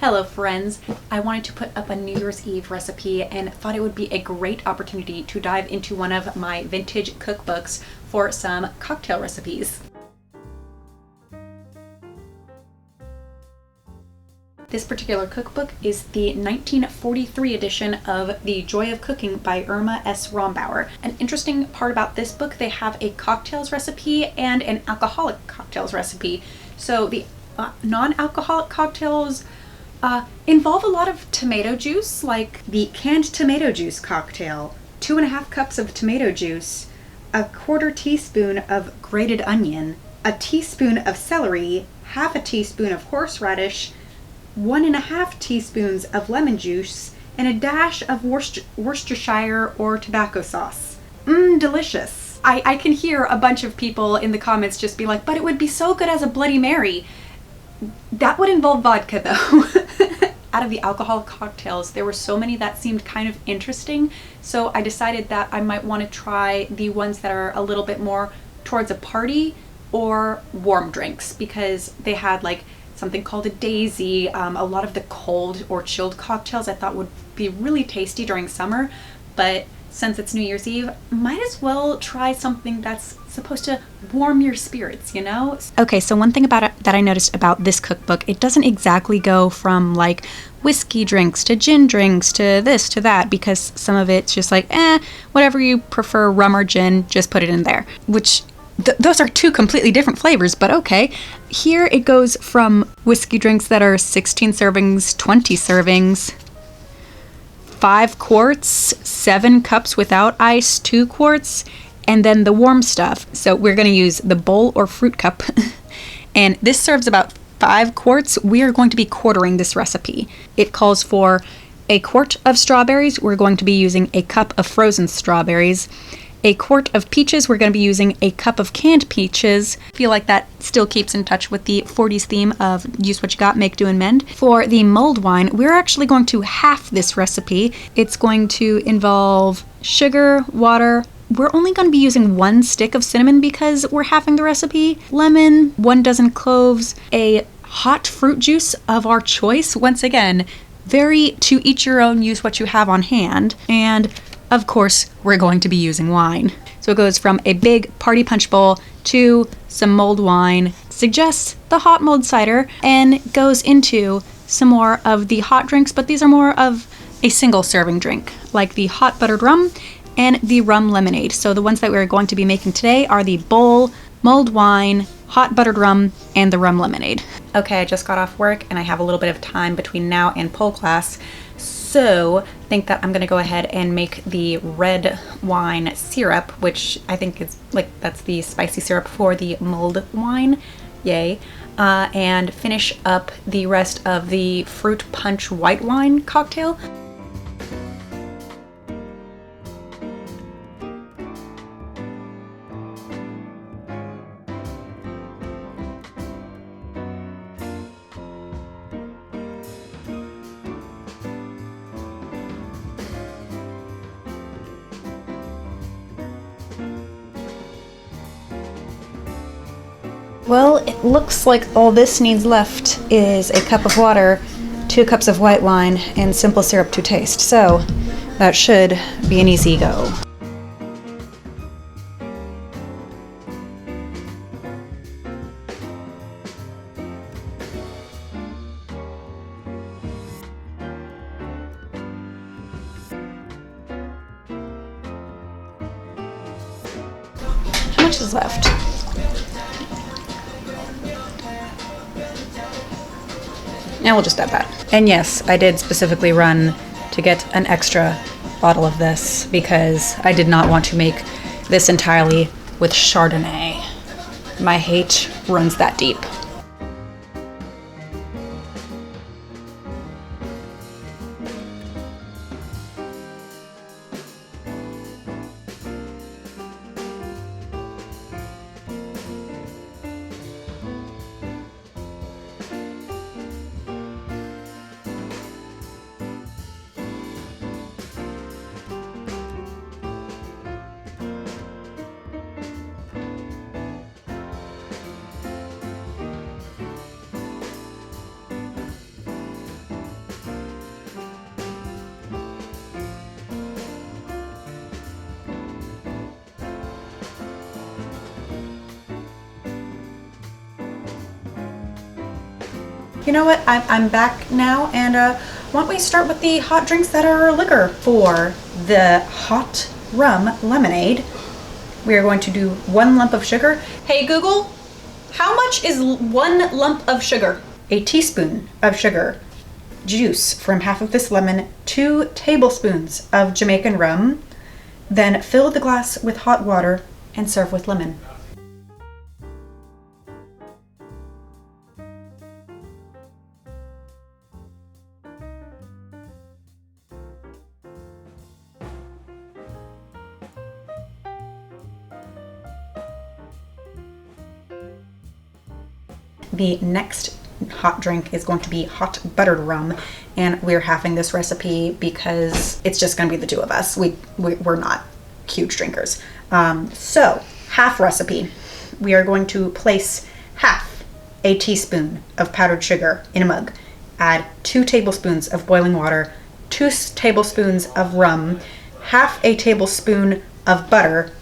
Hello friends! I wanted to put up a New Year's Eve recipe and thought it would be a great opportunity to dive into one of my vintage cookbooks for some cocktail recipes. This particular cookbook is the 1943 edition of The Joy of Cooking by Irma S. Rombauer. An interesting part about this book, they have a cocktails recipe and an alcoholic cocktails recipe. So the non-alcoholic cocktails involve a lot of tomato juice, like the canned tomato juice cocktail, 2.5 cups of tomato juice, 1/4 teaspoon of grated onion, a teaspoon of celery, 1/2 teaspoon of horseradish, 1.5 teaspoons of lemon juice, and a dash of Worcestershire or Tabasco sauce. Delicious. I can hear a bunch of people in the comments just be like, but it would be so good as a Bloody Mary. That would involve vodka though. Out of the alcoholic cocktails, there were so many that seemed kind of interesting, so I decided that I might want to try the ones that are a little bit more towards a party or warm drinks, because they had like something called a daisy, a lot of the cold or chilled cocktails I thought would be really tasty during summer, but since it's New Year's Eve, might as well try something that's supposed to warm your spirits, you know? Okay, so one thing about it that I noticed about this cookbook, it doesn't exactly go from like whiskey drinks to gin drinks to this to that, because some of it's just like, whatever you prefer, rum or gin, just put it in there, which those are two completely different flavors, but okay. Here it goes from whiskey drinks that are 16 servings, 20 servings, 5 quarts, 7 cups without ice, 2 quarts, and then the warm stuff. So we're going to use the Bowle or fruit cup. And this serves about 5 quarts. We are going to be quartering this recipe. It calls for a quart of strawberries. We're going to be using a cup of frozen strawberries. A quart of peaches, we're going to be using a cup of canned peaches. I feel like that still keeps in touch with the 40s theme of use what you got, make, do, and mend. For the mulled wine, we're actually going to half this recipe. It's going to involve sugar, water. We're only going to be using 1 stick of cinnamon because we're halving the recipe. Lemon, 1 dozen cloves, a hot fruit juice of our choice. Once again, very to each your own, use what you have on hand. And of course, we're going to be using wine. So it goes from a big party punch bowl to some mulled wine, suggests the hot mulled cider, and goes into some more of the hot drinks, but these are more of a single serving drink, like the Hot Buttered Rum and the Rum Lemonade. So the ones that we're going to be making today are the Bowle, mulled wine, Hot Buttered Rum, and the Rum Lemonade. Okay, I just got off work and I have a little bit of time between now and pole class. So I think that I'm going to go ahead and make the red wine syrup, which I think is like, that's the spicy syrup for the mulled wine. Yay. And finish up the rest of the fruit punch white wine cocktail. Well, it looks like all this needs left is a cup of water, 2 cups of white wine, and simple syrup to taste. So that should be an easy go. How much is left? And we'll just add that. And yes, I did specifically run to get an extra bottle of this because I did not want to make this entirely with Chardonnay. My hate runs that deep. You know what? I'm back now, and why don't we start with the hot drinks that are liquor? For the hot rum lemonade, we are going to do 1 lump of sugar. Hey Google, how much is 1 lump of sugar? A teaspoon of sugar. Juice from half of this lemon, 2 tablespoons of Jamaican rum. Then fill the glass with hot water and serve with lemon. The next hot drink is going to be Hot Buttered Rum, and we're having this recipe because it's just going to be the two of us. We're not huge drinkers. So, half recipe. We are going to place half a teaspoon of powdered sugar in a mug. Add 2 tablespoons of boiling water, 2 tablespoons of rum, half a tablespoon of butter,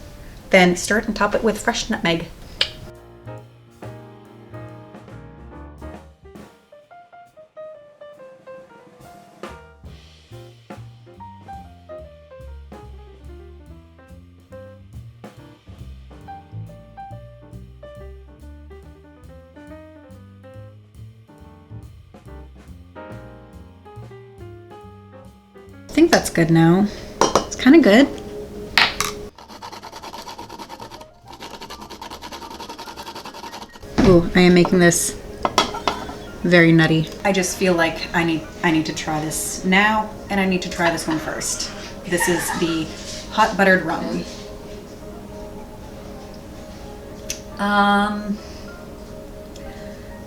then stir it and top it with fresh nutmeg. I think that's good now. It's kind of good. Ooh, I am making this very nutty. I just feel like I need to try this now, and I need to try this one first. This is the Hot Buttered Rum.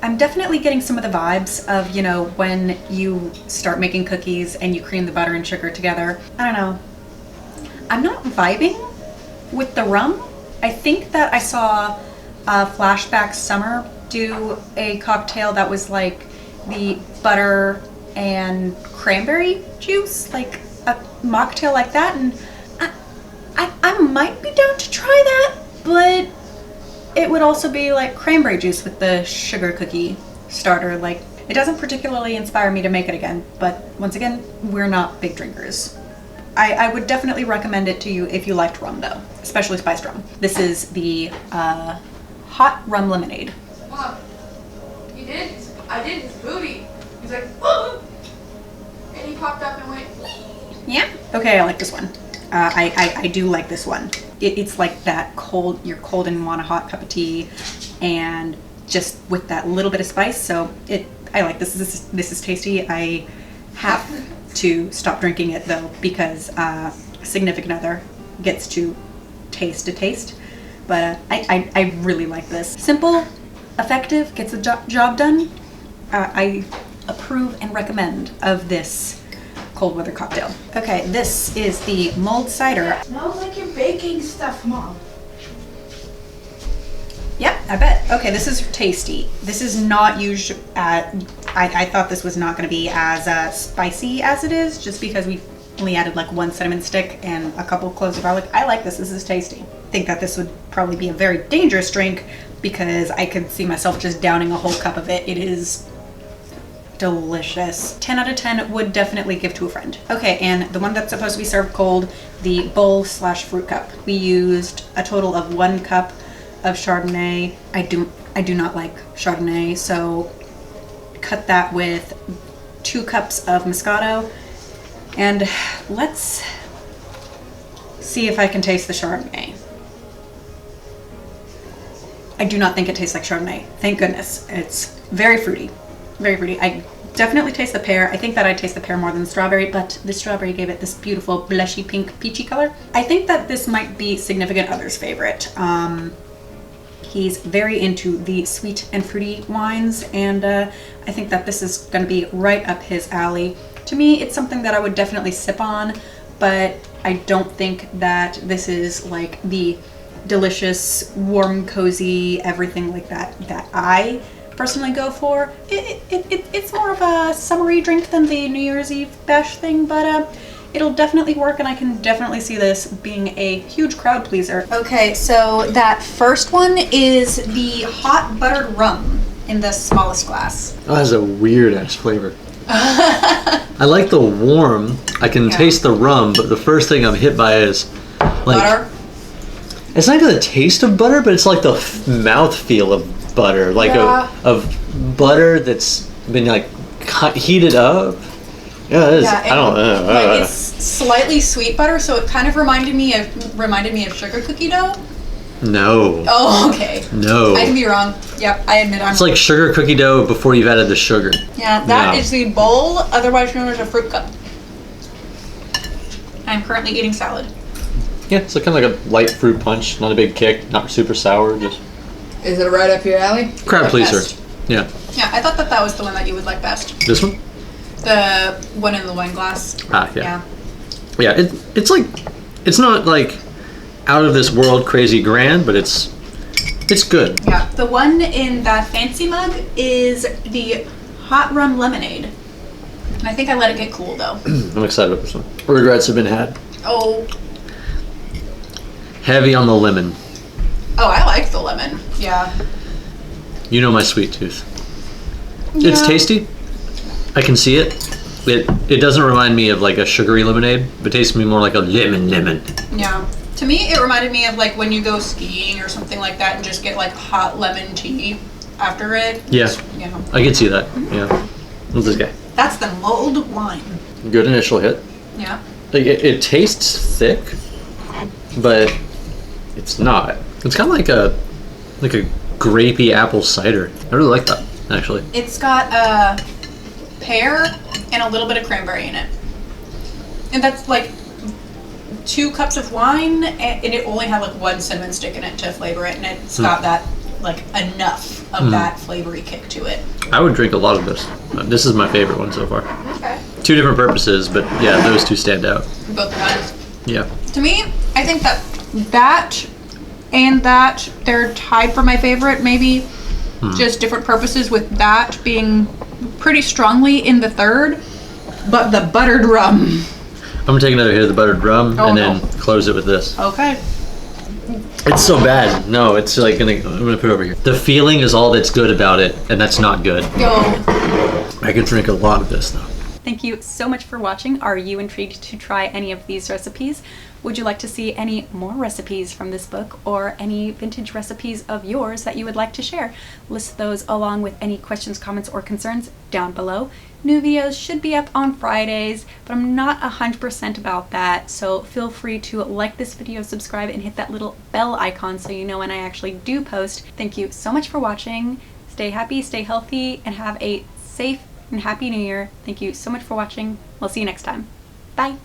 I'm definitely getting some of the vibes of, you know, when you start making cookies and you cream the butter and sugar together. I don't know. I'm not vibing with the rum. I think that I saw Flashback Summer do a cocktail that was like the butter and cranberry juice, like a mocktail like that, and I might be down to try that, but it would also be like cranberry juice with the sugar cookie starter. Like, it doesn't particularly inspire me to make it again, but once again, we're not big drinkers. I would definitely recommend it to you if you liked rum though, especially spiced rum. This is the Hot Rum Lemonade. Mom, he did. I did his booty. He's like, oh! And he popped up and went, yeah. Okay, I like this one. I do like this one. It's like that cold, you're cold and want a hot cup of tea, and just with that little bit of spice. So I like this. This is tasty. I have to stop drinking it though, because a significant other gets to taste a taste. But I really like this. Simple, effective, gets the job done. I approve and recommend of this cold weather cocktail. Okay, this is the mulled cider. smells like you're baking stuff, Mom. Yep, I bet. Okay, this is tasty. This is not used at, I thought this was not going to be as spicy as it is, just because we only added like 1 cinnamon stick and a couple cloves of garlic. I like this. This is tasty. I think that this would probably be a very dangerous drink because I could see myself just downing a whole cup of it. It is delicious. 10 out of 10 would definitely give to a friend. Okay, and the one that's supposed to be served cold, the Bowle/fruit cup. We used a total of 1 cup of Chardonnay. I do not like Chardonnay, so cut that with 2 cups of Moscato. And let's see if I can taste the Chardonnay. I do not think it tastes like Chardonnay. Thank goodness. It's very fruity. Very pretty. I definitely taste the pear. I think that I taste the pear more than the strawberry, but the strawberry gave it this beautiful blushy pink peachy color. I think that this might be significant other's favorite. He's very into the sweet and fruity wines, and I think that this is going to be right up his alley. To me, it's something that I would definitely sip on, but I don't think that this is like the delicious, warm, cozy, everything like that that I personally go for. It's more of a summery drink than the New Year's Eve bash thing, but it'll definitely work, and I can definitely see this being a huge crowd pleaser. Okay, so that first one is the Hot Buttered Rum. in the smallest glass. Oh, that's a weird ass flavor. I like the warm. I can taste the rum, but the first thing I'm hit by is like Butter. it's not even the taste of butter, but it's like the mouthfeel of butter, like of butter that's been like heated up. Yeah, it is. Yeah, I don't know. Like it's slightly sweet butter, so it kind of reminded me of sugar cookie dough. No. Oh, okay. No. I can be wrong. Yep, I admit I'm It's like sugar cookie dough before you've added the sugar. Yeah, that is the bowl, otherwise known as a fruit cup. I'm currently eating salad. Yeah, it's kind of like a light fruit punch, not a big kick, not super sour, just... Is it right up your alley? Crowd pleaser. Best. Yeah. Yeah, I thought that was the one that you would like best. This one? The one in the wine glass. Ah, yeah. Yeah, it's like, it's not like out of this world crazy grand, but it's good. Yeah, the one in the fancy mug is the Hot Rum Lemonade. And I think I let it get cool though. I'm excited about this one. Regrets have been had. Oh. Heavy on the lemon. Oh, I like the lemon. Yeah. You know my sweet tooth. Yeah. It's tasty. I can see it. It doesn't remind me of like a sugary lemonade, but it tastes to me more like a lemon. Yeah. To me, it reminded me of like when you go skiing or something like that and just get like hot lemon tea after it. Yeah. You know. I can see that. Yeah. What's this guy? That's the mulled wine. Good initial hit. Yeah. Like it tastes thick, but it's not. It's kind of like a grapey apple cider. I really like that, actually. It's got a pear and a little bit of cranberry in it. And that's like 2 cups of wine, and it only had like 1 cinnamon stick in it to flavor it, and it's got that like enough of that flavory kick to it. I would drink a lot of this. This is my favorite one so far. Okay. 2 different purposes, but yeah, those 2 stand out. Both are nice. Yeah. To me, I think that and that they're tied for my favorite, maybe just different purposes, with that being pretty strongly in the third, but the buttered rum. I'm gonna take another hit of the buttered rum and then close it with this. Okay. It's so bad. No, it's like I'm gonna put it over here. The feeling is all that's good about it, and that's not good. Yo. I could drink a lot of this though. Thank you so much for watching. Are you intrigued to try any of these recipes? Would you like to see any more recipes from this book, or any vintage recipes of yours that you would like to share? List those along with any questions, comments, or concerns down below. New videos should be up on Fridays, but I'm not 100% about that, so feel free to like this video, subscribe, and hit that little bell icon so you know when I actually do post. Thank you so much for watching. Stay happy, stay healthy, and have a safe and happy New Year. Thank you so much for watching. We'll see you next time. Bye!